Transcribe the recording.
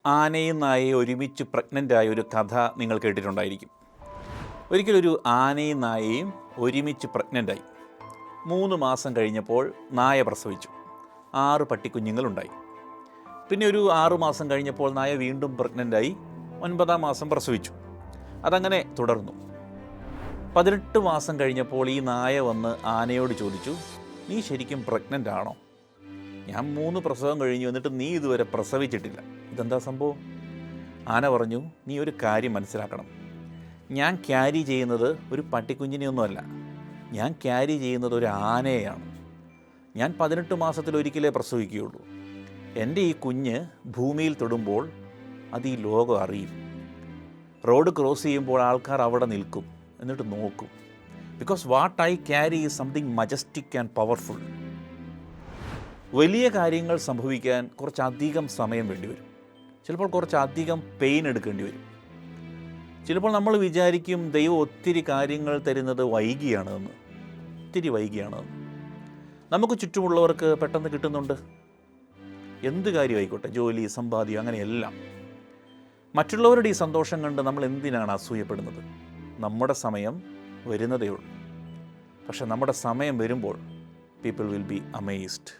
ആനയും നായയും ഒരുമിച്ച് പ്രഗ്നൻ്റായ ഒരു കഥ നിങ്ങൾ കേട്ടിട്ടുണ്ടായിരിക്കും. ഒരിക്കലൊരു ആനയും നായയും ഒരുമിച്ച് പ്രഗ്നൻ്റായി. 3 മാസം കഴിഞ്ഞപ്പോൾ നായ പ്രസവിച്ചു. 6 പട്ടിക്കുഞ്ഞുങ്ങളുണ്ടായി. പിന്നെ ഒരു 6 മാസം കഴിഞ്ഞപ്പോൾ നായ വീണ്ടും പ്രഗ്നൻ്റായി. 9-ാം മാസം പ്രസവിച്ചു. അതങ്ങനെ തുടർന്നു. 18 മാസം കഴിഞ്ഞപ്പോൾ ഈ നായ വന്ന് ആനയോട് ചോദിച്ചു, നീ ശരിക്കും പ്രഗ്നൻ്റ് ആണോ? ഞാൻ 3 പ്രസവം കഴിഞ്ഞു, എന്നിട്ട് നീ ഇതുവരെ പ്രസവിച്ചിട്ടില്ല. ഇതെന്താ സംഭവം? ആന പറഞ്ഞു, നീ ഒരു കാര്യം മനസ്സിലാക്കണം. ഞാൻ ക്യാരി ചെയ്യുന്നത് ഒരു പട്ടിക്കുഞ്ഞിനെയൊന്നുമല്ല, ഞാൻ ക്യാരി ചെയ്യുന്നത് ഒരു ആനയെയാണ്. ഞാൻ 18 മാസത്തിലൊരിക്കലേ പ്രസവിക്കുകയുള്ളൂ. എൻ്റെ ഈ കുഞ്ഞ് ഭൂമിയിൽ തൊടുമ്പോൾ അത് ഈ ലോകം അറിയും. റോഡ് ക്രോസ് ചെയ്യുമ്പോൾ ആൾക്കാർ അവിടെ നിൽക്കും, എന്നിട്ട് നോക്കും. Because what I carry is something majestic and powerful. വലിയ കാര്യങ്ങൾ സംഭവിക്കാൻ കുറച്ചധികം സമയം വേണ്ടിവരും. ചിലപ്പോൾ കുറച്ചധികം പെയിൻ എടുക്കേണ്ടി വരും. ചിലപ്പോൾ നമ്മൾ വിചാരിക്കും ദൈവം ഒത്തിരി കാര്യങ്ങൾ തരുന്നത് വൈകിയാണെന്ന്. ഒത്തിരി വൈകിയാണെന്ന്. നമുക്ക് ചുറ്റുമുള്ളവർക്ക് പെട്ടെന്ന് കിട്ടുന്നുണ്ട്. എന്ത് കാര്യമായിക്കോട്ടെ, ജോലി, സമ്പാദ്യം, അങ്ങനെയെല്ലാം. മറ്റുള്ളവരുടെ ഈ സന്തോഷം കണ്ട് നമ്മൾ എന്തിനാണ് അസൂയപ്പെടുന്നത്? നമ്മുടെ സമയം വരുന്നതേ ഉള്ളൂ. പക്ഷെ നമ്മുടെ സമയം വരുമ്പോൾ പീപ്പിൾ വിൽ ബി അമേസ്ഡ്.